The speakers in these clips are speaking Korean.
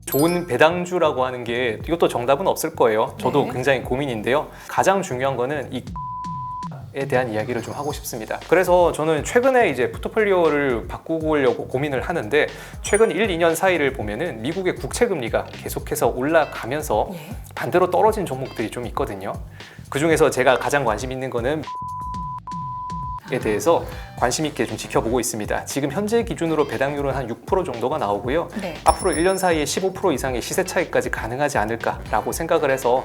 좋은 배당주라고 하는 게 이것도 정답은 없을 거예요. 저도 네. 굉장히 고민인데요. 가장 중요한 거는 에 대한 이야기를 좀 하고 싶습니다. 그래서 저는 최근에 이제 포트폴리오를 바꾸려고 고민을 하는데 최근 1, 2년 사이를 보면은 미국의 국채 금리가 계속해서 올라가면서 반대로 떨어진 종목들이 좀 있거든요. 그 중에서 제가 가장 관심 있는 거는 에 대해서 관심 있게 좀 지켜보고 있습니다. 지금 현재 기준으로 배당률은 한 6% 정도가 나오고요. 네. 앞으로 1년 사이에 15% 이상의 시세 차익까지 가능하지 않을까라고 생각을 해서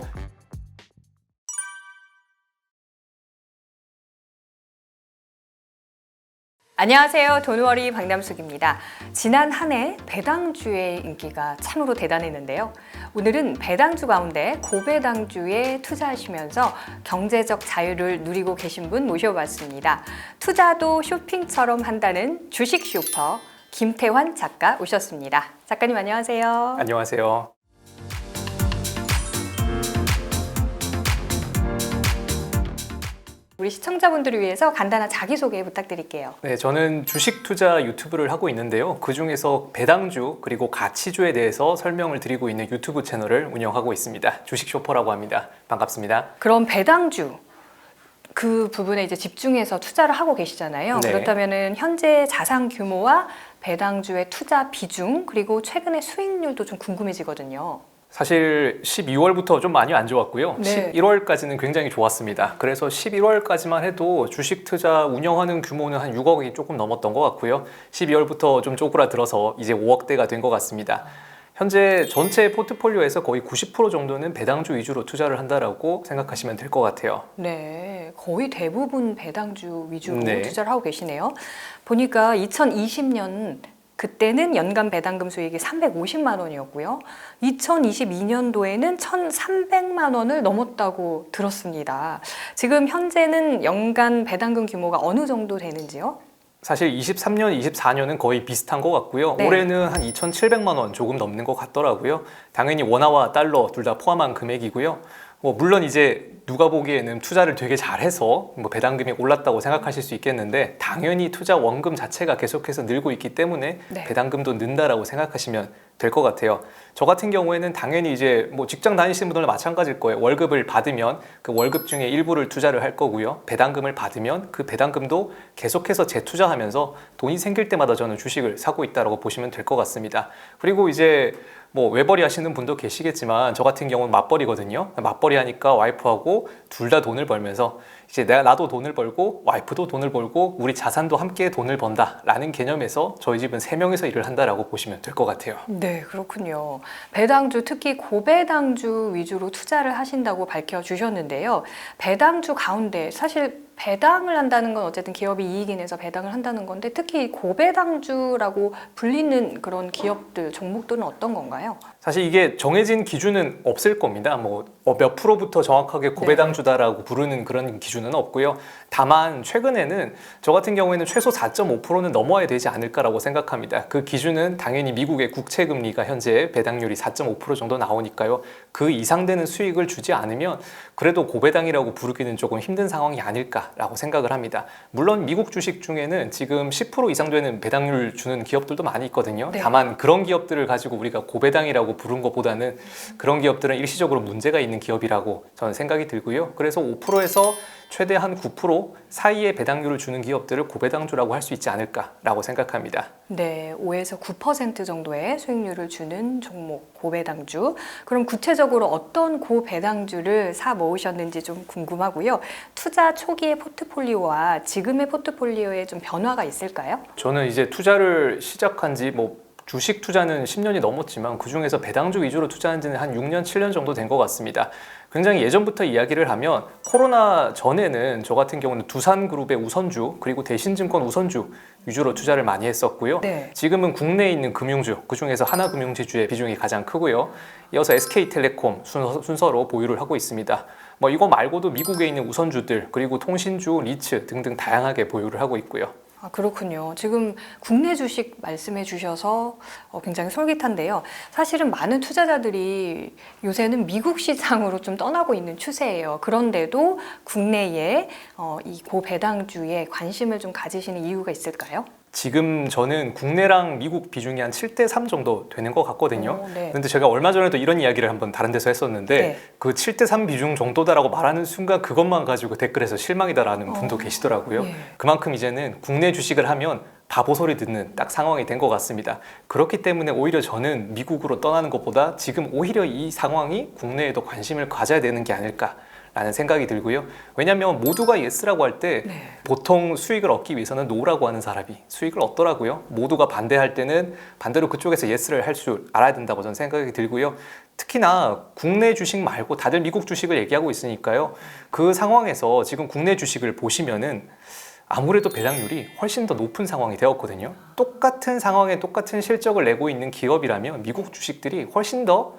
안녕하세요. 돈워리 박남숙입니다. 지난 한 해 배당주의 인기가 참으로 대단했는데요. 오늘은 배당주 가운데 고배당주에 투자하시면서 경제적 자유를 누리고 계신 분 모셔봤습니다. 투자도 쇼핑처럼 한다는 주식 쇼퍼 김태환 작가 오셨습니다. 작가님 안녕하세요. 안녕하세요. 우리 시청자분들을 위해서 간단한 자기소개 부탁드릴게요. 네, 저는 주식 투자 유튜브를 하고 있는데요. 그중에서 배당주 그리고 가치주에 대해서 설명을 드리고 있는 유튜브 채널을 운영하고 있습니다. 주식 쇼퍼라고 합니다. 반갑습니다. 그럼 배당주 그 부분에 이제 집중해서 투자를 하고 계시잖아요. 네. 그렇다면은 현재 자산 규모와 배당주의 투자 비중 그리고 최근의 수익률도 좀 궁금해지거든요. 사실 12월부터 좀 많이 안 좋았고요. 네. 11월까지는 굉장히 좋았습니다. 그래서 11월까지만 해도 주식 투자 운영하는 규모는 한 6억이 조금 넘었던 것 같고요. 12월부터 좀 쪼그라들어서 이제 5억대가 된 것 같습니다. 현재 전체 포트폴리오에서 거의 90% 정도는 배당주 위주로 투자를 한다라고 생각하시면 될 것 같아요. 네, 거의 대부분 배당주 위주로 네. 투자를 하고 계시네요. 보니까 2020년 그때는 연간 배당금 수익이 350만 원이었고요. 2022년도에는 1,300만 원을 넘었다고 들었습니다. 지금 현재는 연간 배당금 규모가 어느 정도 되는지요? 사실 23년, 24년은 거의 비슷한 것 같고요. 네. 올해는 한 2,700만 원 조금 넘는 것 같더라고요. 당연히 원화와 달러 둘 다 포함한 금액이고요. 물론 이제 누가 보기에는 투자를 되게 잘해서 배당금이 올랐다고 생각하실 수 있겠는데 당연히 투자 원금 자체가 계속해서 늘고 있기 때문에 네. 배당금도 는다라고 생각하시면 될 것 같아요. 저 같은 경우에는 당연히 이제 직장 다니시는 분들은 마찬가지일 거예요. 월급을 받으면 그 월급 중에 일부를 투자를 할 거고요. 배당금을 받으면 그 배당금도 계속해서 재투자하면서 돈이 생길 때마다 저는 주식을 사고 있다고 보시면 될 것 같습니다. 그리고 이제 외벌이 하시는 분도 계시겠지만 저 같은 경우는 맞벌이거든요. 맞벌이 하니까 와이프하고 둘 다 돈을 벌면서 이제 나도 돈을 벌고 와이프도 돈을 벌고 우리 자산도 함께 돈을 번다라는 개념에서 저희 집은 3명이서 일을 한다라고 보시면 될 것 같아요. 네, 그렇군요. 배당주, 특히 고배당주 위주로 투자를 하신다고 밝혀주셨는데요. 배당주 가운데 사실 배당을 한다는 건 어쨌든 기업이 이익이 내서 배당을 한다는 건데 특히 고배당주라고 불리는 그런 기업들, 종목들은 어떤 건가요? 사실 이게 정해진 기준은 없을 겁니다. 몇 프로부터 정확하게 고배당주다라고 부르는 그런 기준은 없고요. 다만 최근에는 저 같은 경우에는 최소 4.5%는 넘어야 되지 않을까라고 생각합니다. 그 기준은 당연히 미국의 국채 금리가 현재 배당률이 4.5% 정도 나오니까요. 그 이상 되는 수익을 주지 않으면 그래도 고배당이라고 부르기는 조금 힘든 상황이 아닐까라고 생각을 합니다. 물론 미국 주식 중에는 지금 10% 이상 되는 배당률 주는 기업들도 많이 있거든요. 네. 다만 그런 기업들을 가지고 우리가 고배당이라고 부른 것보다는 그런 기업들은 일시적으로 문제가 있는 기업이라고 저는 생각이 들고요. 그래서 5%에서 최대 한 9% 사이의 배당률을 주는 기업들을 고배당주라고 할 수 있지 않을까라고 생각합니다. 네, 5에서 9% 정도의 수익률을 주는 종목 고배당주. 그럼 구체적으로 어떤 고배당주를 사 모으셨는지 좀 궁금하고요. 투자 초기의 포트폴리오와 지금의 포트폴리오에 좀 변화가 있을까요? 저는 이제 투자를 시작한 지 주식 투자는 10년이 넘었지만 그중에서 배당주 위주로 투자한 지는 한 6년, 7년 정도 된 것 같습니다. 굉장히 예전부터 이야기를 하면 코로나 전에는 저 같은 경우는 두산그룹의 우선주 그리고 대신증권 우선주 위주로 투자를 많이 했었고요. 네. 지금은 국내에 있는 금융주, 그중에서 하나금융지주의 비중이 가장 크고요. 이어서 SK텔레콤 순서로 보유를 하고 있습니다. 이거 말고도 미국에 있는 우선주들 그리고 통신주, 리츠 등등 다양하게 보유를 하고 있고요. 아, 그렇군요. 지금 국내 주식 말씀해 주셔서 굉장히 솔깃한데요. 사실은 많은 투자자들이 요새는 미국 시장으로 좀 떠나고 있는 추세예요. 그런데도 국내에 이 고배당주에 관심을 좀 가지시는 이유가 있을까요? 지금 저는 국내랑 미국 비중이 한 7대3 정도 되는 것 같거든요. 네. 근데 제가 얼마 전에도 이런 이야기를 한번 다른 데서 했었는데 네. 그 7대3 비중 정도다라고 말하는 순간 그것만 가지고 댓글에서 실망이다라는 분도 계시더라고요. 네. 그만큼 이제는 국내 주식을 하면 바보 소리 듣는 딱 상황이 된 것 같습니다. 그렇기 때문에 오히려 저는 미국으로 떠나는 것보다 지금 오히려 이 상황이 국내에도 관심을 가져야 되는 게 아닐까라는 생각이 들고요. 왜냐하면 모두가 예스라고 할 때 네. 보통 수익을 얻기 위해서는 노라고 하는 사람이 수익을 얻더라고요. 모두가 반대할 때는 반대로 그쪽에서 예스를 할 줄 알아야 된다고 저는 생각이 들고요. 특히나 국내 주식 말고 다들 미국 주식을 얘기하고 있으니까요. 그 상황에서 지금 국내 주식을 보시면은 아무래도 배당률이 훨씬 더 높은 상황이 되었거든요. 똑같은 상황에 똑같은 실적을 내고 있는 기업이라면 미국 주식들이 훨씬 더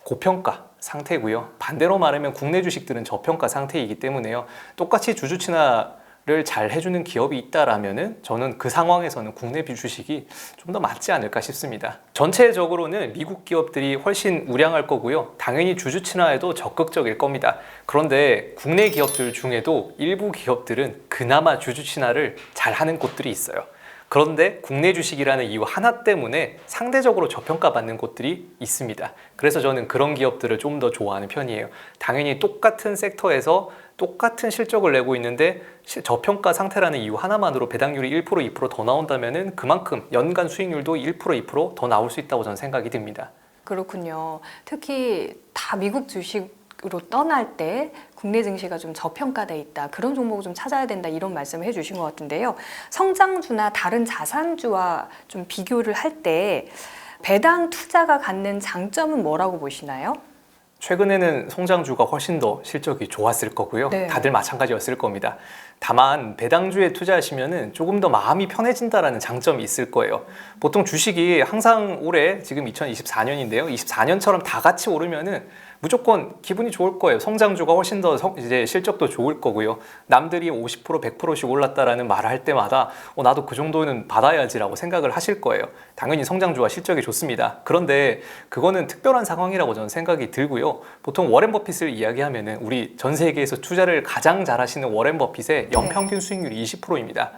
고평가 상태고요. 반대로 말하면 국내 주식들은 저평가 상태이기 때문에요. 똑같이 주주 친화를 잘 해주는 기업이 있다라면은 저는 그 상황에서는 국내 주식이 좀 더 맞지 않을까 싶습니다. 전체적으로는 미국 기업들이 훨씬 우량할 거고요. 당연히 주주 친화에도 적극적일 겁니다. 그런데 국내 기업들 중에도 일부 기업들은 그나마 주주 친화를 잘 하는 곳들이 있어요. 그런데 국내 주식이라는 이유 하나 때문에 상대적으로 저평가받는 곳들이 있습니다. 그래서 저는 그런 기업들을 좀 더 좋아하는 편이에요. 당연히 똑같은 섹터에서 똑같은 실적을 내고 있는데 저평가 상태라는 이유 하나만으로 배당률이 1%, 2% 더 나온다면 그만큼 연간 수익률도 1%, 2%더 나올 수 있다고 저는 생각이 듭니다. 그렇군요. 특히 다 미국 주식으로 떠날 때 국내 증시가 좀 저평가돼 있다. 그런 종목을 좀 찾아야 된다. 이런 말씀을 해주신 것 같은데요. 성장주나 다른 자산주와 좀 비교를 할 때 배당 투자가 갖는 장점은 뭐라고 보시나요? 최근에는 성장주가 훨씬 더 실적이 좋았을 거고요. 네. 다들 마찬가지였을 겁니다. 다만 배당주에 투자하시면은 조금 더 마음이 편해진다라는 장점이 있을 거예요. 보통 주식이 항상 올해 지금 2024년인데요. 24년처럼 다 같이 오르면은 무조건 기분이 좋을 거예요. 성장주가 훨씬 더 이제 실적도 좋을 거고요. 남들이 50%, 100%씩 올랐다라는 말을 할 때마다 나도 그 정도는 받아야지라고 생각을 하실 거예요. 당연히 성장주와 실적이 좋습니다. 그런데 그거는 특별한 상황이라고 저는 생각이 들고요. 보통 워렌 버핏을 이야기하면은 우리 전 세계에서 투자를 가장 잘하시는 워렌 버핏의 연평균 수익률이 20%입니다.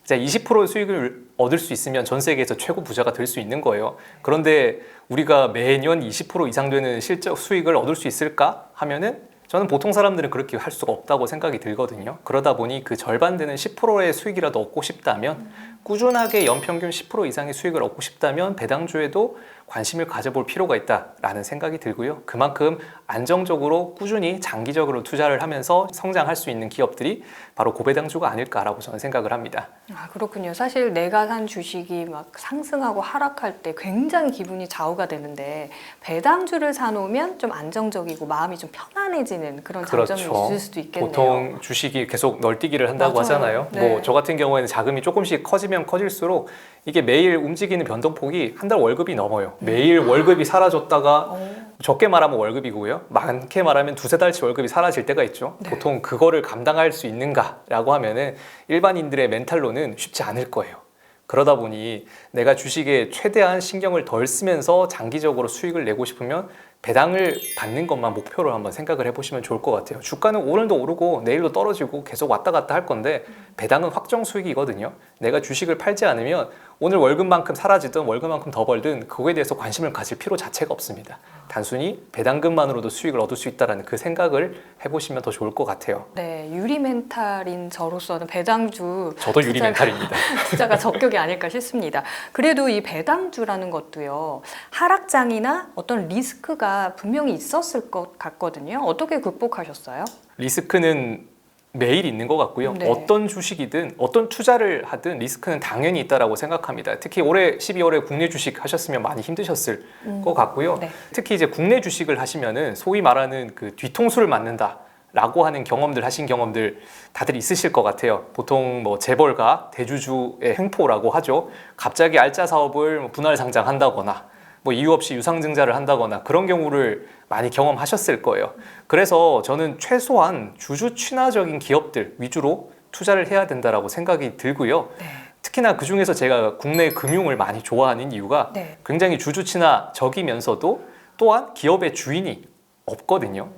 자, 20% 수익을 얻을 수 있으면 전 세계에서 최고 부자가 될 수 있는 거예요. 그런데 우리가 매년 20% 이상 되는 실적 수익을 얻을 수 있을까 하면은 저는 보통 사람들은 그렇게 할 수가 없다고 생각이 들거든요. 그러다 보니 그 절반 되는 10%의 수익이라도 얻고 싶다면 꾸준하게 연평균 10% 이상의 수익을 얻고 싶다면 배당주에도 관심을 가져볼 필요가 있다라는 생각이 들고요. 그만큼 안정적으로 꾸준히 장기적으로 투자를 하면서 성장할 수 있는 기업들이 바로 고배당주가 아닐까라고 저는 생각을 합니다. 아, 그렇군요. 사실 내가 산 주식이 막 상승하고 하락할 때 굉장히 기분이 좌우가 되는데 배당주를 사놓으면 좀 안정적이고 마음이 좀 편안해지는 그런 장점이 있을 수도 있겠네요. 보통 주식이 계속 널뛰기를 한다고 맞아요. 하잖아요. 네. 뭐 저 같은 경우에는 자금이 조금씩 커지면 커질수록 이게 매일 움직이는 변동폭이 한 달 월급이 넘어요. 매일 월급이 사라졌다가 적게 말하면 월급이고요. 많게 말하면 두세 달치 월급이 사라질 때가 있죠. 네. 보통 그거를 감당할 수 있는가라고 하면은 일반인들의 멘탈로는 쉽지 않을 거예요. 그러다 보니 내가 주식에 최대한 신경을 덜 쓰면서 장기적으로 수익을 내고 싶으면 배당을 받는 것만 목표로 한번 생각을 해보시면 좋을 것 같아요. 주가는 오늘도 오르고 내일도 떨어지고 계속 왔다 갔다 할 건데 배당은 확정 수익이거든요. 내가 주식을 팔지 않으면 오늘 월급만큼 사라지든 월급만큼 더 벌든 그거에 대해서 관심을 가질 필요 자체가 없습니다. 단순히 배당금만으로도 수익을 얻을 수 있다는 그 생각을 해보시면 더 좋을 것 같아요. 네, 유리 멘탈인 저로서는 배당주 저도 유리 멘탈입니다. 투자가 적격이 아닐까 싶습니다. 그래도 이 배당주라는 것도요, 하락장이나 어떤 리스크가 분명히 있었을 것 같거든요. 어떻게 극복하셨어요? 리스크는 매일 있는 것 같고요. 네. 어떤 주식이든 어떤 투자를 하든 리스크는 당연히 있다라고 생각합니다. 특히 올해 12월에 국내 주식 하셨으면 많이 힘드셨을 것 같고요. 네. 특히 이제 국내 주식을 하시면은 소위 말하는 그 뒤통수를 맞는다. 라고 하는 경험들 하신 경험들 다들 있으실 것 같아요. 보통 뭐 재벌가 대주주의 횡포라고 하죠. 갑자기 알짜 사업을 분할 상장한다거나 뭐 이유 없이 유상증자를 한다거나 그런 경우를 많이 경험하셨을 거예요. 그래서 저는 최소한 주주 친화적인 기업들 위주로 투자를 해야 된다라고 생각이 들고요. 네. 특히나 그 중에서 제가 국내 금융을 많이 좋아하는 이유가 네. 굉장히 주주 친화적이면서도 또한 기업의 주인이 없거든요.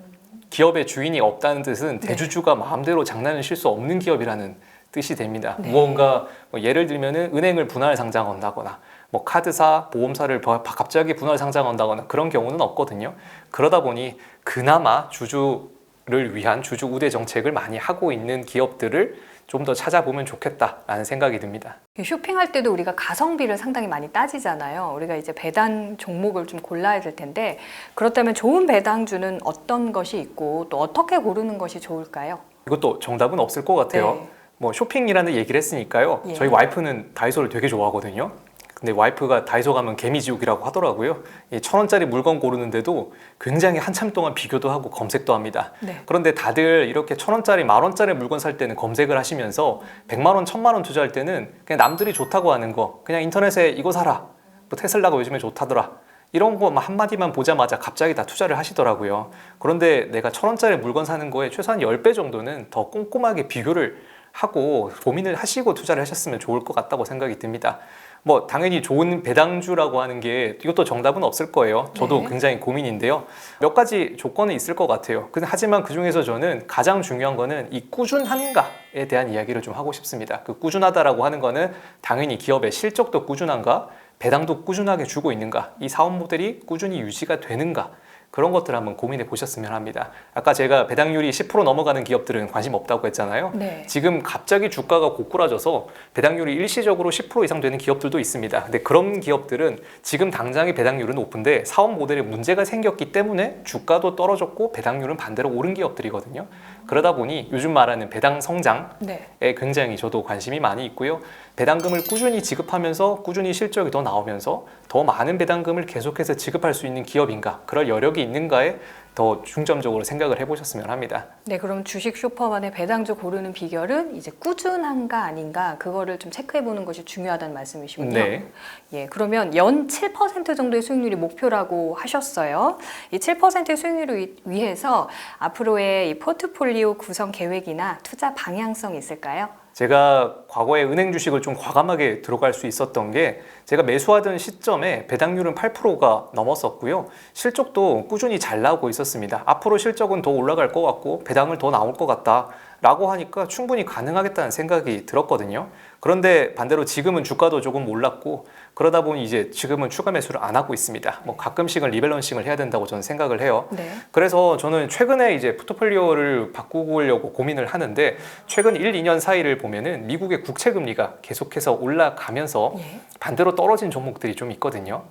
기업의 주인이 없다는 뜻은 대주주가 마음대로 장난을 칠 수 없는 기업이라는 뜻이 됩니다. 네. 무언가 뭐 예를 들면은 은행을 분할 상장한다거나 뭐 카드사, 보험사를 갑자기 분할 상장한다거나 그런 경우는 없거든요. 그러다 보니 그나마 주주를 위한 주주 우대 정책을 많이 하고 있는 기업들을 좀 더 찾아보면 좋겠다라는 생각이 듭니다. 쇼핑할 때도 우리가 가성비를 상당히 많이 따지잖아요. 우리가 이제 배당 종목을 좀 골라야 될 텐데 그렇다면 좋은 배당주는 어떤 것이 있고 또 어떻게 고르는 것이 좋을까요? 이것도 정답은 없을 것 같아요. 네. 뭐 쇼핑이라는 얘기를 했으니까요. 예. 저희 와이프는 다이소를 되게 좋아하거든요. 근데 와이프가 다이소 가면 개미지옥이라고 하더라고요. 이 1,000원짜리 물건 고르는데도 굉장히 한참 동안 비교도 하고 검색도 합니다. 네. 그런데 다들 이렇게 1,000원짜리, 10,000원짜리 물건 살 때는 검색을 하시면서 100만 원, 1,000만 원 투자할 때는 그냥 남들이 좋다고 하는 거, 그냥 인터넷에 이거 사라. 뭐 테슬라가 요즘에 좋다더라. 이런 거 한마디만 보자마자 갑자기 다 투자를 하시더라고요. 그런데 내가 1,000원짜리 물건 사는 거에 최소한 10배 정도는 더 꼼꼼하게 비교를 하고 고민을 하시고 투자를 하셨으면 좋을 것 같다고 생각이 듭니다. 뭐 당연히 좋은 배당주라고 하는 게 이것도 정답은 없을 거예요. 저도 네. 굉장히 고민인데요. 몇 가지 조건은 있을 것 같아요. 하지만 그중에서 저는 가장 중요한 거는 이 꾸준한가에 대한 이야기를 좀 하고 싶습니다. 그 꾸준하다라고 하는 거는 당연히 기업의 실적도 꾸준한가, 배당도 꾸준하게 주고 있는가, 이 사업 모델이 꾸준히 유지가 되는가, 그런 것들을 한번 고민해 보셨으면 합니다. 아까 제가 배당률이 10% 넘어가는 기업들은 관심 없다고 했잖아요. 네. 지금 갑자기 주가가 고꾸라져서 배당률이 일시적으로 10% 이상 되는 기업들도 있습니다. 근데 그런 기업들은 지금 당장의 배당률은 높은데 사업 모델에 문제가 생겼기 때문에 주가도 떨어졌고 배당률은 반대로 오른 기업들이거든요. 그러다 보니 요즘 말하는 배당 성장에 네. 굉장히 저도 관심이 많이 있고요. 배당금을 꾸준히 지급하면서 꾸준히 실적이 더 나오면서 더 많은 배당금을 계속해서 지급할 수 있는 기업인가, 그럴 여력이 있는가에 더 중점적으로 생각을 해보셨으면 합니다. 네, 그럼 주식 슈퍼만의 배당주 고르는 비결은 이제 꾸준한가 아닌가 그거를 좀 체크해 보는 것이 중요하다는 말씀이시군요. 네. 예, 그러면 연 7% 정도의 수익률이 목표라고 하셨어요. 이 7%의 수익률을 위해서 앞으로의 이 포트폴리오 구성 계획이나 투자 방향성이 있을까요? 제가 과거에 은행 주식을 좀 과감하게 들어갈 수 있었던 게 제가 매수하던 시점에 배당률은 8%가 넘었었고요. 실적도 꾸준히 잘 나오고 있었습니다. 앞으로 실적은 더 올라갈 것 같고 배당을 더 나올 것 같다라고 하니까 충분히 가능하겠다는 생각이 들었거든요. 그런데 반대로 지금은 주가도 조금 올랐고 그러다 보니 이제 지금은 추가 매수를 안 하고 있습니다. 뭐 가끔씩은 리밸런싱을 해야 된다고 저는 생각을 해요. 네. 그래서 저는 최근에 이제 포트폴리오를 바꾸려고 고민을 하는데 최근 1, 2년 사이를 보면은 미국의 국채 금리가 계속해서 올라가면서 예. 반대로 떨어진 종목들이 좀 있거든요.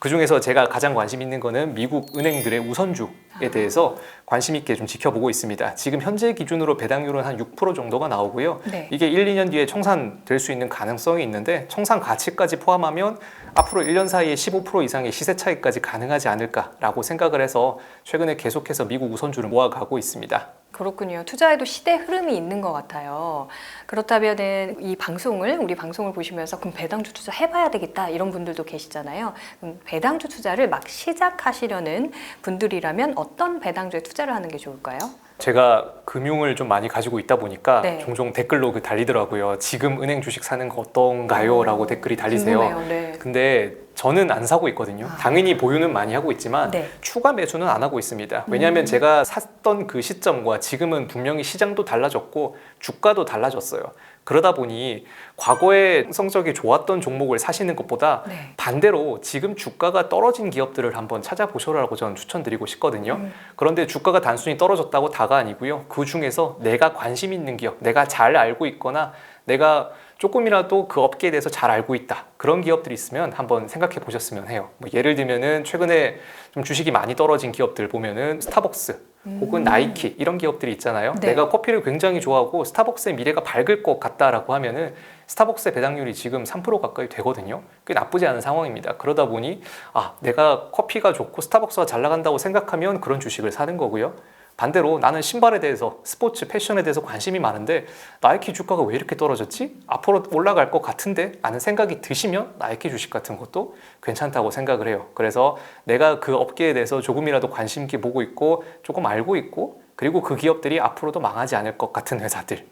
그중에서 제가 가장 관심 있는 거는 미국 은행들의 우선주에 대해서 관심 있게 좀 지켜보고 있습니다. 지금 현재 기준으로 배당률은 한 6% 정도가 나오고요. 네. 이게 1, 2년 뒤에 청산될 수 있는 가능성이 있는데 청산 가치까지 포함하면 앞으로 1년 사이에 15% 이상의 시세 차익까지 가능하지 않을까라고 생각을 해서 최근에 계속해서 미국 우선주를 모아가고 있습니다. 그렇군요. 투자에도 시대 흐름이 있는 것 같아요. 그렇다면 우리 방송을 보시면서 그럼 배당주 투자 해봐야 되겠다 이런 분들도 계시잖아요. 그럼 배당주 투자를 막 시작하시려는 분들이라면 어떤 배당주에 투자를 하는 게 좋을까요? 제가 금융을 좀 많이 가지고 있다 보니까 네. 종종 댓글로 달리더라고요. 지금 은행 주식 사는 거 어떤가요? 라고 댓글이 달리세요. 궁금해요. 네. 근데 저는 안 사고 있거든요. 당연히 보유는 많이 하고 있지만 네. 추가 매수는 안 하고 있습니다. 왜냐하면 제가 샀던 그 시점과 지금은 분명히 시장도 달라졌고 주가도 달라졌어요. 그러다 보니 과거에 성적이 좋았던 종목을 사시는 것보다 네. 반대로 지금 주가가 떨어진 기업들을 한번 찾아보셔라고 저는 추천드리고 싶거든요. 그런데 주가가 단순히 떨어졌다고 다가 아니고요. 그 중에서 내가 관심 있는 기업, 내가 잘 알고 있거나 내가 조금이라도 그 업계에 대해서 잘 알고 있다. 그런 기업들이 있으면 한번 생각해 보셨으면 해요. 뭐 예를 들면은 최근에 좀 주식이 많이 떨어진 기업들 보면은 스타벅스 혹은 나이키 이런 기업들이 있잖아요. 네. 내가 커피를 굉장히 좋아하고 스타벅스의 미래가 밝을 것 같다라고 하면은 스타벅스의 배당률이 지금 3% 가까이 되거든요. 꽤 나쁘지 않은 상황입니다. 그러다 보니 내가 커피가 좋고 스타벅스가 잘 나간다고 생각하면 그런 주식을 사는 거고요. 반대로 나는 신발에 대해서 스포츠 패션에 대해서 관심이 많은데 나이키 주가가 왜 이렇게 떨어졌지? 앞으로 올라갈 것 같은데? 라는 생각이 드시면 나이키 주식 같은 것도 괜찮다고 생각을 해요. 그래서 내가 그 업계에 대해서 조금이라도 관심 있게 보고 있고 조금 알고 있고 그리고 그 기업들이 앞으로도 망하지 않을 것 같은 회사들에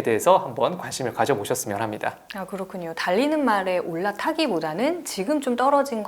대해서 한번 관심을 가져보셨으면 합니다. 그렇군요. 달리는 말에 올라타기보다는 지금 좀 떨어진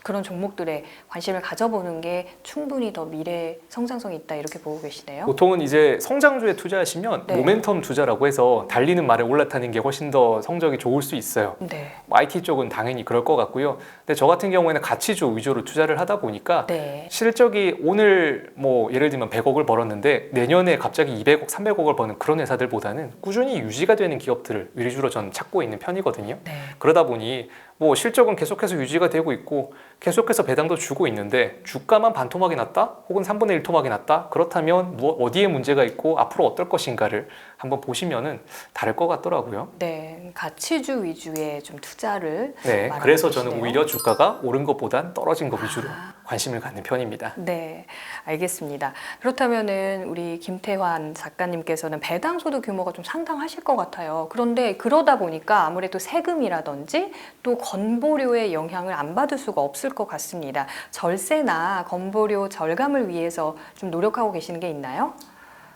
그런 종목들에 관심을 가져보는 게 충분히 더 미래 성장성이 있다 이렇게 보고 계시네요. 보통은 이제 성장주에 투자하시면 네. 모멘텀 투자라고 해서 달리는 말에 올라타는 게 훨씬 더 성적이 좋을 수 있어요. 네. IT 쪽은 당연히 그럴 것 같고요. 근데 저 같은 경우에는 가치주 위주로 투자를 하다 보니까 네. 실적이 오늘 뭐 예를 들면 100억을 벌었는데 내년에 갑자기 200억, 300억을 버는 그런 회사들보다는 꾸준히 유지가 되는 기업들을 위주로 전 찾고 있는 편이거든요. 네. 그러다 보니 뭐 실적은 계속해서 유지가 되고 있고 계속해서 배당도 주고 있는데 주가만 반토막이 났다? 혹은 3분의 1 토막이 났다? 그렇다면 어디에 문제가 있고 앞으로 어떨 것인가를 한번 보시면은 다를 것 같더라고요. 네. 가치주 위주의 좀 투자를 네, 말하고 그래서 저는 계시네요. 오히려 주가가 오른 것보단 떨어진 것 위주로 관심을 갖는 편입니다. 네, 알겠습니다. 그렇다면은 우리 김태환 작가님께서는 배당 소득 규모가 좀 상당하실 것 같아요. 그런데 그러다 보니까 아무래도 세금이라든지 또 건보료의 영향을 안 받을 수가 없을 것 같습니다. 절세나 건보료 절감을 위해서 좀 노력하고 계시는 게 있나요?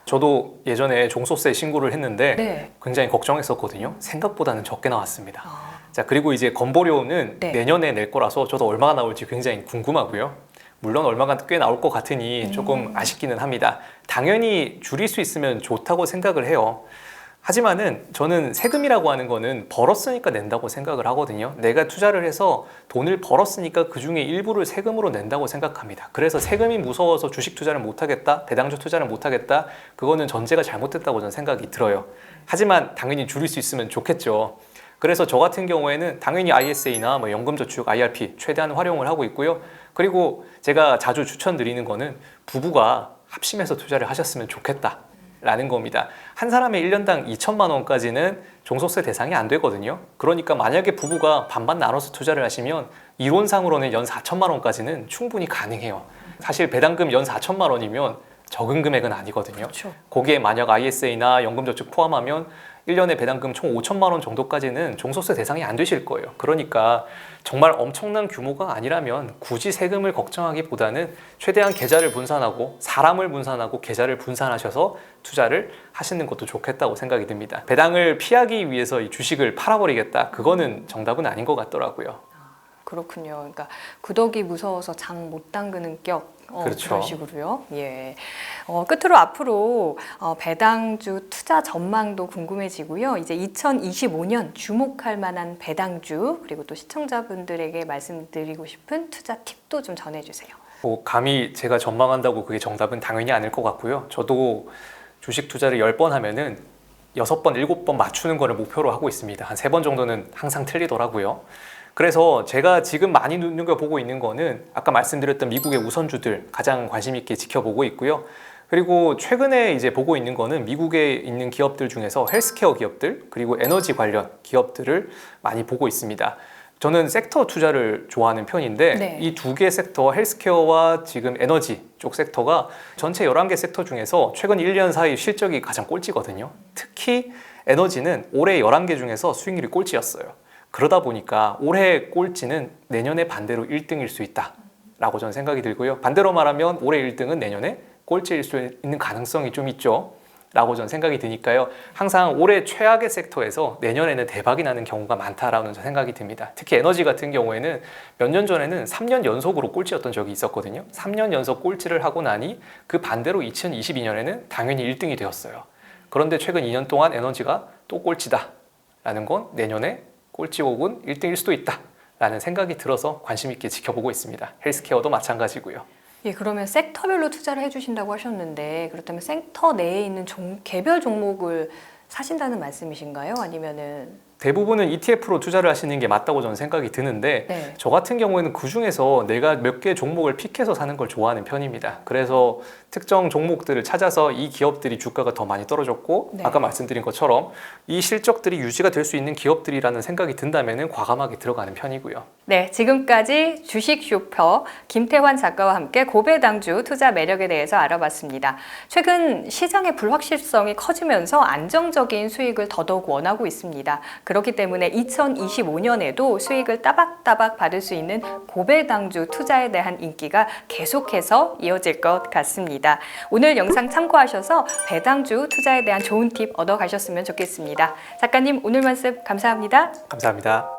저도 예전에 종소세 신고를 했는데 네. 굉장히 걱정했었거든요. 생각보다는 적게 나왔습니다. 아, 자, 그리고 이제 건보료는 네. 내년에 낼 거라서 저도 얼마가 나올지 굉장히 궁금하고요. 물론 얼마가 꽤 나올 것 같으니 조금 아쉽기는 합니다. 당연히 줄일 수 있으면 좋다고 생각을 해요. 하지만은 저는 세금이라고 하는 거는 벌었으니까 낸다고 생각을 하거든요. 내가 투자를 해서 돈을 벌었으니까 그 중에 일부를 세금으로 낸다고 생각합니다. 그래서 세금이 무서워서 주식 투자를 못하겠다, 배당주 투자를 못하겠다, 그거는 전제가 잘못됐다고 저는 생각이 들어요. 하지만 당연히 줄일 수 있으면 좋겠죠. 그래서 저 같은 경우에는 당연히 ISA나 뭐 연금저축, IRP 최대한 활용을 하고 있고요. 그리고 제가 자주 추천드리는 거는 부부가 합심해서 투자를 하셨으면 좋겠다 라는 겁니다. 한 사람의 1년당 2천만 원까지는 종소세 대상이 안 되거든요. 그러니까 만약에 부부가 반반 나눠서 투자를 하시면 이론상으로는 연 4천만 원까지는 충분히 가능해요. 사실 배당금 연 4천만 원이면 적은 금액은 아니거든요. 그렇죠. 거기에 만약 ISA나 연금저축 포함하면 1년에 배당금 총 5천만 원 정도까지는 종소세 대상이 안 되실 거예요. 그러니까 정말 엄청난 규모가 아니라면 굳이 세금을 걱정하기보다는 최대한 계좌를 분산하고 사람을 분산하고 계좌를 분산하셔서 투자를 하시는 것도 좋겠다고 생각이 듭니다. 배당을 피하기 위해서 이 주식을 팔아버리겠다. 그거는 정답은 아닌 것 같더라고요. 그렇군요. 그러니까 구더기 무서워서 장 못 담그는 격. 그렇죠. 그런 식으로요. 예. 끝으로 앞으로 배당주 투자 전망도 궁금해지고요. 이제 2025년 주목할 만한 배당주 그리고 또 시청자분들에게 말씀드리고 싶은 투자 팁도 좀 전해주세요. 뭐 감히 제가 전망한다고 그게 정답은 당연히 아닐 것 같고요. 저도 주식 투자를 10번 하면은 6번, 7번 맞추는 거를 목표로 하고 있습니다. 한 3번 정도는 항상 틀리더라고요. 그래서 제가 지금 많이 눈여겨보고 있는 거는 아까 말씀드렸던 미국의 우선주들 가장 관심 있게 지켜보고 있고요. 그리고 최근에 이제 보고 있는 거는 미국에 있는 기업들 중에서 헬스케어 기업들 그리고 에너지 관련 기업들을 많이 보고 있습니다. 저는 섹터 투자를 좋아하는 편인데 네. 이 두 개 섹터 헬스케어와 지금 에너지 쪽 섹터가 전체 11개 섹터 중에서 최근 1년 사이 실적이 가장 꼴찌거든요. 특히 에너지는 올해 11개 중에서 수익률이 꼴찌였어요. 그러다 보니까 올해 꼴찌는 내년에 반대로 1등일 수 있다라고 저는 생각이 들고요. 반대로 말하면 올해 1등은 내년에 꼴찌일 수 있는 가능성이 좀 있죠. 라고 저는 생각이 드니까요. 항상 올해 최악의 섹터에서 내년에는 대박이 나는 경우가 많다라는 생각이 듭니다. 특히 에너지 같은 경우에는 몇 년 전에는 3년 연속으로 꼴찌였던 적이 있었거든요. 3년 연속 꼴찌를 하고 나니 그 반대로 2022년에는 당연히 1등이 되었어요. 그런데 최근 2년 동안 에너지가 또 꼴찌다라는 건 내년에 꼴찌 혹은 1등일 수도 있다라는 생각이 들어서 관심 있게 지켜보고 있습니다. 헬스케어도 마찬가지고요. 예, 그러면 섹터별로 투자를 해주신다고 하셨는데 그렇다면 섹터 내에 있는 개별 종목을 사신다는 말씀이신가요? 아니면은 대부분은 ETF로 투자를 하시는 게 맞다고 저는 생각이 드는데 네. 저 같은 경우에는 그 중에서 내가 몇 개 종목을 픽해서 사는 걸 좋아하는 편입니다. 그래서 특정 종목들을 찾아서 이 기업들이 주가가 더 많이 떨어졌고 네. 아까 말씀드린 것처럼 이 실적들이 유지가 될 수 있는 기업들이라는 생각이 든다면 과감하게 들어가는 편이고요. 네, 지금까지 주식 쇼퍼 김태환 작가와 함께 고배당주 투자 매력에 대해서 알아봤습니다. 최근 시장의 불확실성이 커지면서 안정적인 수익을 더더욱 원하고 있습니다. 그렇기 때문에 2025년에도 수익을 따박따박 받을 수 있는 고배당주 투자에 대한 인기가 계속해서 이어질 것 같습니다. 오늘 영상 참고하셔서 배당주 투자에 대한 좋은 팁 얻어가셨으면 좋겠습니다. 작가님, 오늘 말씀 감사합니다. 감사합니다.